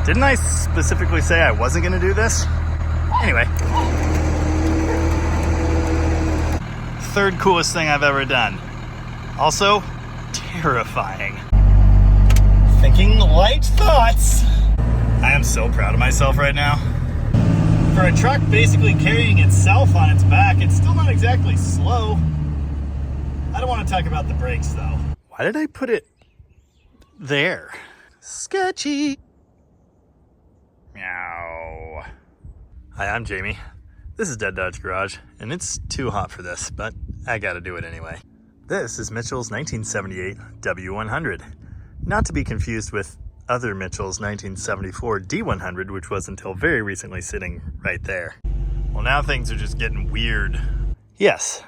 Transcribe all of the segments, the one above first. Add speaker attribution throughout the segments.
Speaker 1: Didn't I specifically say I wasn't going to do this? Anyway. Third coolest thing I've ever done. Also, terrifying. Thinking light thoughts. I am so proud of myself right now. For a truck basically carrying itself on its back, it's still not exactly slow. I don't want to talk about the brakes though. Why did I put it there? Sketchy. Meow. Hi, I'm Jamie. This is Dead Dodge Garage, and it's too hot for this, but I gotta do it anyway. This is Mitchell's 1978 W100. Not to be confused with other Mitchell's 1974 D100, which was until very recently sitting right there. Well, now things are just getting weird. Yes,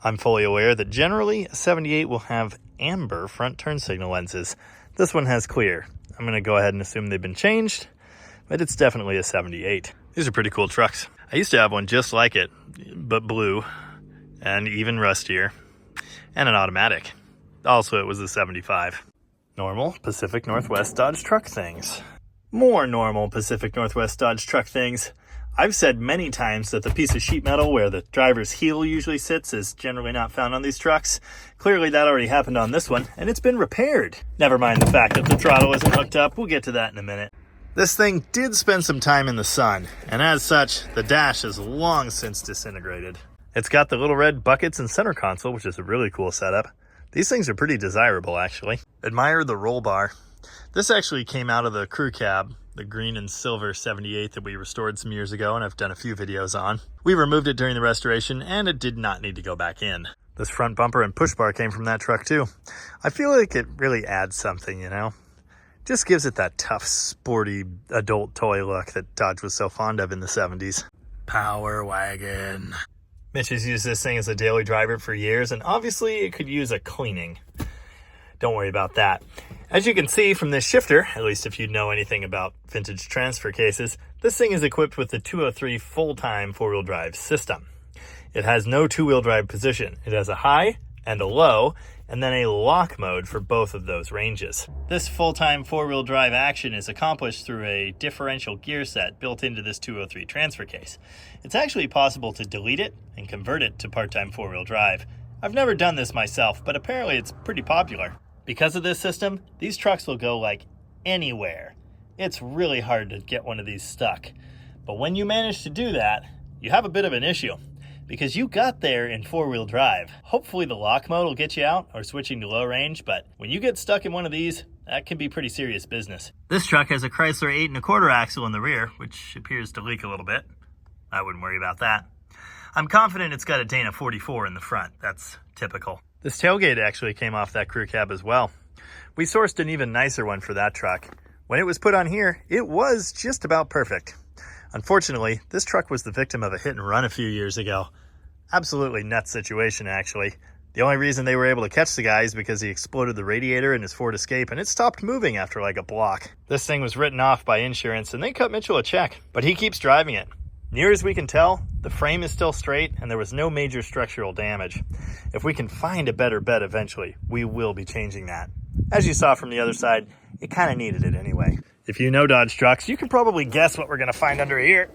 Speaker 1: I'm fully aware that generally a 78 will have amber front turn signal lenses. This one has clear. I'm gonna go ahead and assume they've been changed, but it's definitely a 78. These are pretty cool trucks. I used to have one just like it, but blue, and even rustier, and an automatic. Also, it was a 75. Normal Pacific Northwest Dodge truck things. More normal Pacific Northwest Dodge truck things. I've said many times that the piece of sheet metal where the driver's heel usually sits is generally not found on these trucks. Clearly that already happened on this one, and it's been repaired. Never mind the fact that the throttle isn't hooked up. We'll get to that in a minute. This thing did spend some time in the sun, and as such, the dash is long since disintegrated. It's got the little red buckets and center console, which is a really cool setup. These things are pretty desirable, actually. Admire the roll bar. This actually came out of the crew cab, the green and silver 78 that we restored some years ago, and I've done a few videos on. We removed it during the restoration, and it did not need to go back in. This front bumper and push bar came from that truck, too. I feel like it really adds something, you know? Just gives it that tough, sporty, adult toy look that Dodge was so fond of in the 70s. Power Wagon. Mitch has used this thing as a daily driver for years, and obviously it could use a cleaning. Don't worry about that. As you can see from this shifter, at least if you know anything about vintage transfer cases, this thing is equipped with the 203 full-time four-wheel drive system. It has no two-wheel drive position. It has a high and a low, and then a lock mode for both of those ranges. This full-time four-wheel drive action is accomplished through a differential gear set built into this 203 transfer case. It's actually possible to delete it and convert it to part-time four-wheel drive. I've never done this myself, but apparently it's pretty popular. Because of this system, these trucks will go like anywhere. It's really hard to get one of these stuck. But when you manage to do that, you have a bit of an issue, because you got there in four-wheel drive. Hopefully the lock mode will get you out or switching to low range, but when you get stuck in one of these, that can be pretty serious business. This truck has a Chrysler 8 1/4 axle in the rear, which appears to leak a little bit. I wouldn't worry about that. I'm confident it's got a Dana 44 in the front. That's typical. This tailgate actually came off that crew cab as well. We sourced an even nicer one for that truck. When it was put on here, it was just about perfect. Unfortunately, this truck was the victim of a hit and run a few years ago. Absolutely nuts situation, actually. The only reason they were able to catch the guy is because he exploded the radiator in his Ford Escape, and it stopped moving after like a block. This thing was written off by insurance, and they cut Mitchell a check, but he keeps driving it. Near as we can tell, the frame is still straight, and there was no major structural damage. If we can find a better bed eventually, we will be changing that. As you saw from the other side, it kind of needed it anyway. If you know Dodge trucks, you can probably guess what we're going to find under here.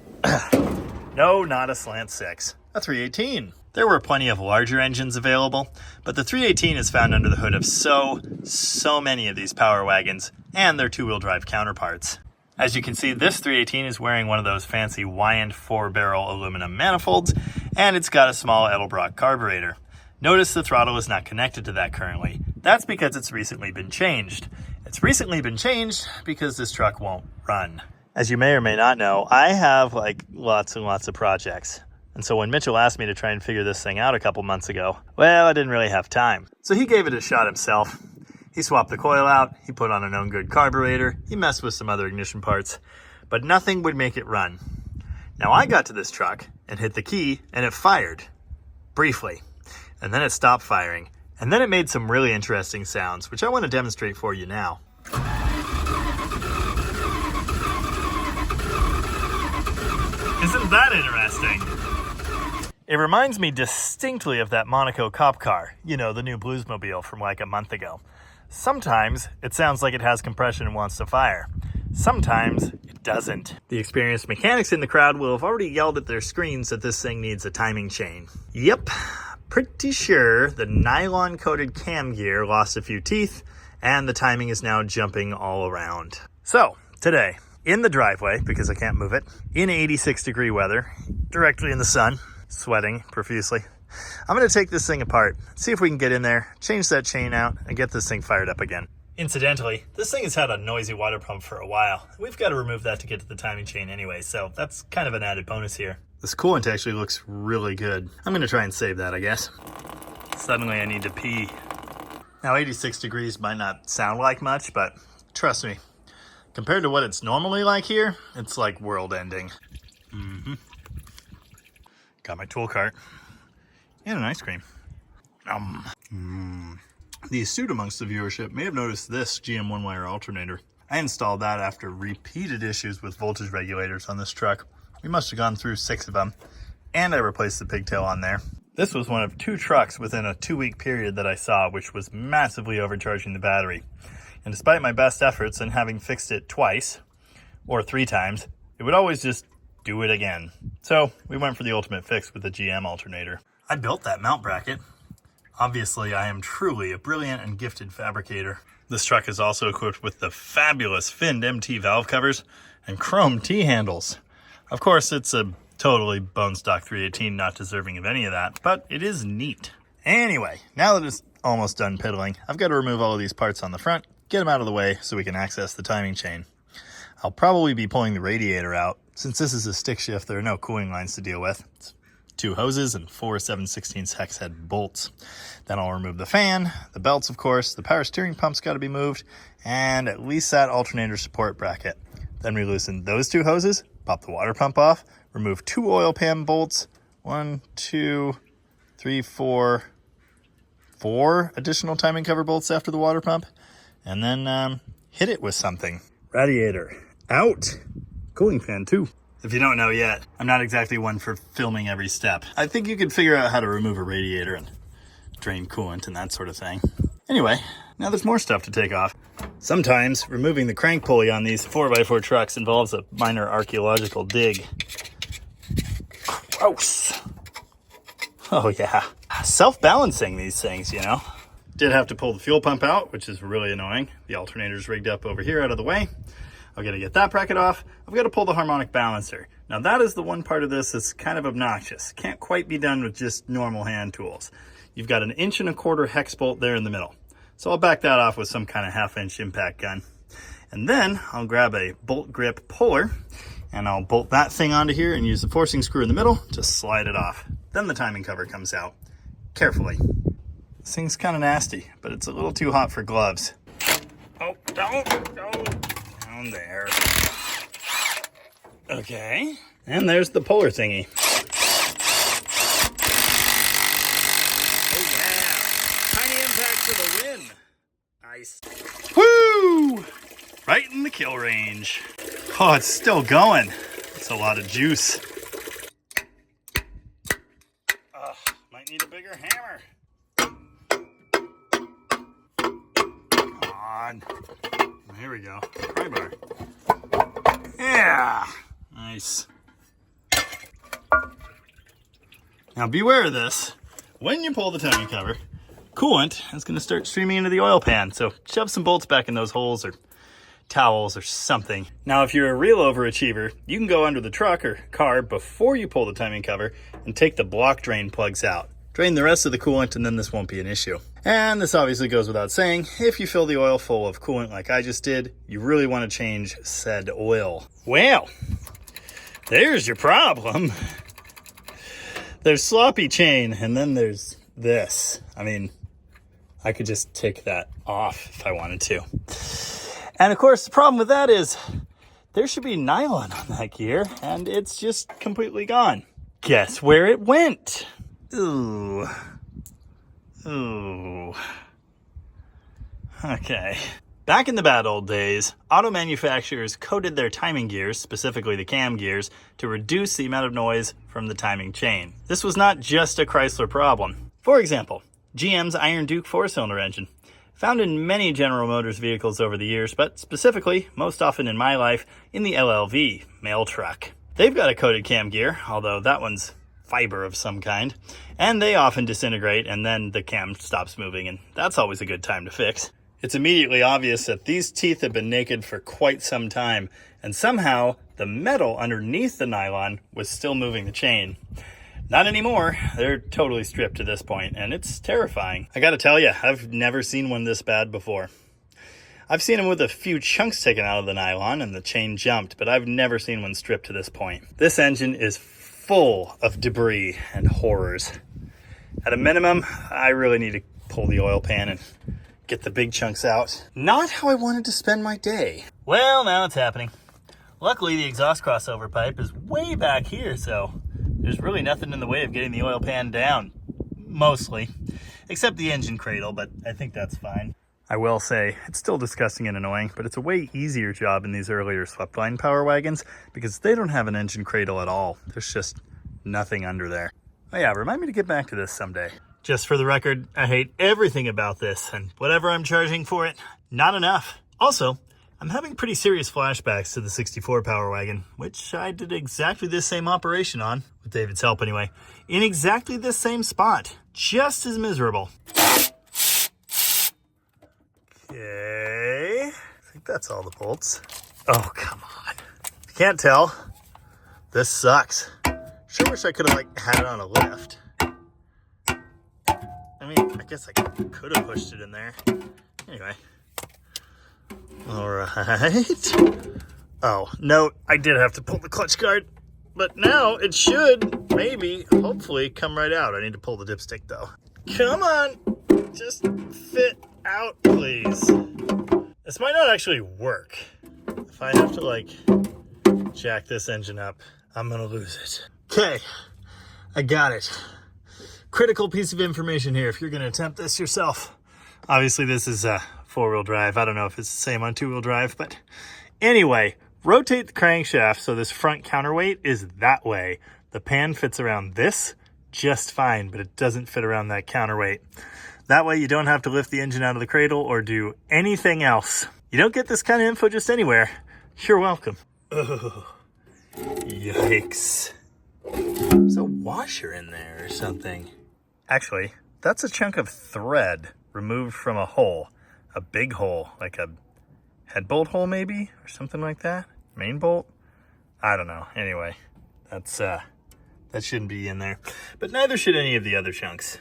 Speaker 1: No, not a Slant 6. A 318. There were plenty of larger engines available, but the 318 is found under the hood of so many of these Power Wagons and their two-wheel drive counterparts. As you can see, this 318 is wearing one of those fancy Wyand 4-barrel aluminum manifolds, and it's got a small Edelbrock carburetor. Notice the throttle is not connected to that currently. That's because it's recently been changed. It's recently been changed because this truck won't run. As you may or may not know, I have like lots and lots of projects. And so when Mitchell asked me to try and figure this thing out a couple months ago, well, I didn't really have time. So he gave it a shot himself. He swapped the coil out, he put on a known good carburetor, he messed with some other ignition parts, but nothing would make it run. Now I got to this truck and hit the key and it fired, briefly, and then it stopped firing, and then it made some really interesting sounds, which I want to demonstrate for you now. Isn't that interesting? It reminds me distinctly of that Monaco cop car, you know, the new Bluesmobile from like a month ago. Sometimes it sounds like it has compression and wants to fire. Sometimes it doesn't. The experienced mechanics in the crowd will have already yelled at their screens that this thing needs a timing chain. Yep, pretty sure the nylon-coated cam gear lost a few teeth, and the timing is now jumping all around. So, today, in the driveway, because I can't move it, in 86-degree weather, directly in the sun, sweating profusely, I'm going to take this thing apart, see if we can get in there, change that chain out, and get this thing fired up again. Incidentally, this thing has had a noisy water pump for a while. We've got to remove that to get to the timing chain anyway, so that's kind of an added bonus here. This coolant actually looks really good. I'm going to try and save that, I guess. Suddenly I need to pee. Now 86 degrees might not sound like much, but trust me, compared to what it's normally like here, it's like world ending. Got my tool cart and an ice cream. The astute amongst the viewership may have noticed this GM one-wire alternator. I installed that after repeated issues with voltage regulators on this truck. We must have gone through 6 of them, and I replaced the pigtail on there. This was one of 2 trucks within a 2-week period that I saw, which was massively overcharging the battery. And despite my best efforts and having fixed it twice, or 3 times, it would always just do it again. So we went for the ultimate fix with the GM alternator. I built that mount bracket. Obviously, I am truly a brilliant and gifted fabricator. This truck is also equipped with the fabulous finned MT valve covers and chrome T-handles. Of course, it's a totally bone stock 318, not deserving of any of that, but it is neat. Anyway, now that it's almost done piddling, I've got to remove all of these parts on the front, get them out of the way so we can access the timing chain. I'll probably be pulling the radiator out. Since this is a stick shift, there are no cooling lines to deal with. It's 2 hoses and 4 7/16 hex head bolts. Then I'll remove the fan, the belts of course, the power steering pump's got to be moved, and at least that alternator support bracket. Then we loosen those 2 hoses, pop the water pump off, remove 2 oil pan bolts, 1, 2, 3, 4 additional timing cover bolts after the water pump, and then hit it with something. Radiator out, cooling fan too. If you don't know yet, I'm not exactly one for filming every step. I think you could figure out how to remove a radiator and drain coolant and that sort of thing. Anyway, now there's more stuff to take off. Sometimes removing the crank pulley on these 4x4 trucks involves a minor archaeological dig. Gross. Oh yeah. Self-balancing these things, you know. Did have to pull the fuel pump out, which is really annoying. The alternator's rigged up over here out of the way. I've got to get that bracket off. I've got to pull the harmonic balancer. Now that is the one part of this that's kind of obnoxious. Can't quite be done with just normal hand tools. You've got an 1¼ inch hex bolt there in the middle. So I'll back that off with some kind of 1/2 inch impact gun. And then I'll grab a bolt grip puller and I'll bolt that thing onto here and use the forcing screw in the middle to slide it off. Then the timing cover comes out. Carefully. This thing's kind of nasty, but it's a little too hot for gloves. Oh, don't. Down there. Okay. And there's the puller thingy. Oh yeah. Tiny impact for the win. Nice. Woo! Right in the kill range. Oh, it's still going. It's a lot of juice. Might need a bigger hammer. Come on. Here we go. Pry bar. Yeah. Nice. Now beware of this. When you pull the timing cover, coolant is going to start streaming into the oil pan. So shove some bolts back in those holes or towels or something. Now, if you're a real overachiever, you can go under the truck or car before you pull the timing cover and take the block drain plugs out. Drain the rest of the coolant and then this won't be an issue. And this obviously goes without saying, if you fill the oil full of coolant like I just did, you really want to change said oil. Well, there's your problem. There's sloppy chain and then there's this. I mean, I could just take that off if I wanted to. And of course, the problem with that is there should be nylon on that gear and it's just completely gone. Guess where it went? Ooh. Okay. Back in the bad old days, auto manufacturers coated their timing gears, specifically the cam gears, to reduce the amount of noise from the timing chain. This was not just a Chrysler problem. For example, GM's Iron Duke 4-cylinder engine. Found in many General Motors vehicles over the years, but specifically, most often in my life, in the LLV, mail truck. They've got a coated cam gear, although that one's fiber of some kind, and they often disintegrate and then the cam stops moving, and that's always a good time to fix. It's immediately obvious that these teeth have been naked for quite some time, and somehow the metal underneath the nylon was still moving the chain. Not anymore. They're totally stripped to this point, and it's terrifying. I gotta tell you, I've never seen one this bad before. I've seen them with a few chunks taken out of the nylon and the chain jumped, but I've never seen one stripped to this point. This engine is full of debris and horrors. At a minimum, I really need to pull the oil pan and get the big chunks out. Not how I wanted to spend my day. Well, now it's happening. Luckily, the exhaust crossover pipe is way back here, so there's really nothing in the way of getting the oil pan down. Mostly. Except the engine cradle, but I think that's fine. I will say, it's still disgusting and annoying, but it's a way easier job in these earlier swept-line Power Wagons because they don't have an engine cradle at all. There's just nothing under there. Oh yeah, remind me to get back to this someday. Just for the record, I hate everything about this, and whatever I'm charging for it, not enough. Also, I'm having pretty serious flashbacks to the 64 Power Wagon, which I did exactly this same operation on, with David's help anyway, in exactly this same spot. Just as miserable. Okay, I think that's all the bolts. Oh, come on. If you can't tell, this sucks. Sure wish I could have had it on a lift. I mean, I guess I could have pushed it in there. Anyway. All right. Oh, no, I did have to pull the clutch guard, but now it should, maybe, hopefully come right out. I need to pull the dipstick though. Come on, just fit out, please. This might not actually work. If I have to jack this engine up, I'm gonna lose it. Okay, I got it. Critical piece of information here if you're gonna attempt this yourself. Obviously this is four-wheel drive. I don't know if it's the same on two-wheel drive, but anyway, rotate the crankshaft so this front counterweight is that way. The pan fits around this just fine, but it doesn't fit around that counterweight. That way you don't have to lift the engine out of the cradle or do anything else. You don't get this kind of info just anywhere. You're welcome. Ugh. Yikes. There's a washer in there or something. Actually, that's a chunk of thread removed from a hole. A big hole, like a head bolt hole maybe, or something like that. Main bolt? I don't know. Anyway, that shouldn't be in there. But neither should any of the other chunks.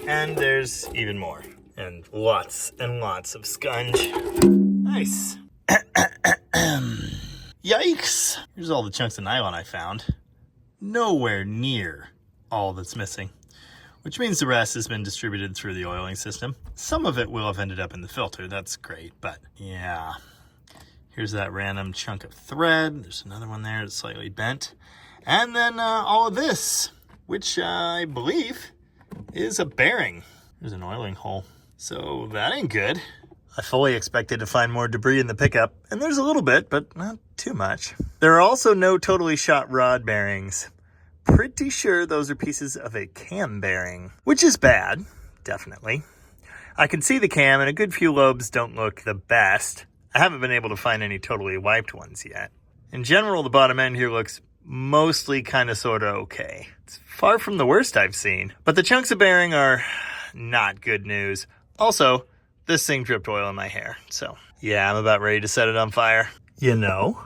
Speaker 1: And there's even more. And lots of scunge. Nice. Yikes. Here's all the chunks of nylon I found. Nowhere near all that's missing. Which means the rest has been distributed through the oiling system. Some of it will have ended up in the filter. That's great, but yeah. Here's that random chunk of thread. There's another one there that's slightly bent. And then all of this, which I believe is a bearing. There's an oiling hole. So that ain't good. I fully expected to find more debris in the pickup, and there's a little bit, but not too much. There are also no totally shot rod bearings. Pretty sure those are pieces of a cam bearing, which is bad, definitely. I can see the cam, and a good few lobes don't look the best. I haven't been able to find any totally wiped ones yet. In general, the bottom end here looks mostly kind of sort of okay. It's far from the worst I've seen, but the chunks of bearing are not good news. Also, this thing dripped oil in my hair, so yeah, I'm about ready to set it on fire. You know,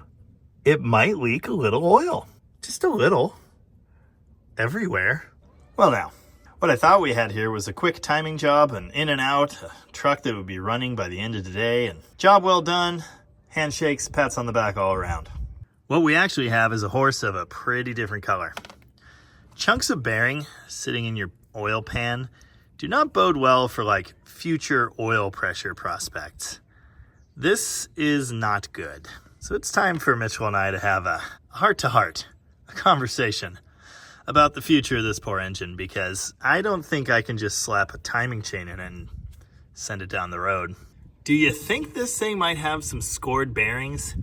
Speaker 1: it might leak a little oil. Just a little. Everywhere. Well now, what I thought we had here was a quick timing job, an in and out, a truck that would be running by the end of the day, and job well done, handshakes, pats on the back all around. What we actually have is a horse of a pretty different color. Chunks of bearing sitting in your oil pan do not bode well for future oil pressure prospects. This is not good. So it's time for Mitchell and I to have a heart-to-heart, a conversation about the future of this poor engine, because I don't think I can just slap a timing chain in it and send it down the road. Do you think this thing might have some scored bearings?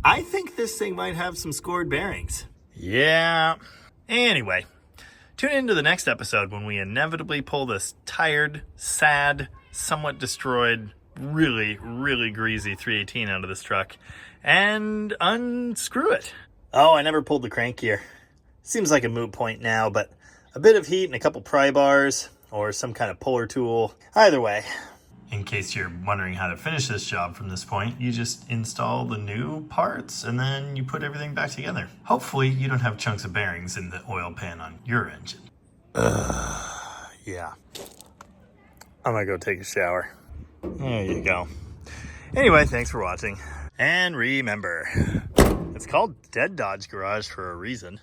Speaker 1: I think this thing might have some scored bearings. Yeah. Anyway, tune into the next episode when we inevitably pull this tired, sad, somewhat destroyed really, really greasy 318 out of this truck and unscrew it. Oh, I never pulled the crank gear. Seems like a moot point now, but a bit of heat and a couple pry bars or some kind of puller tool. Either way. In case you're wondering how to finish this job from this point, you just install the new parts and then you put everything back together. Hopefully you don't have chunks of bearings in the oil pan on your engine. Yeah. I'm gonna go take a shower. There you go. Anyway, thanks for watching. And remember, it's called Dead Dodge Garage for a reason.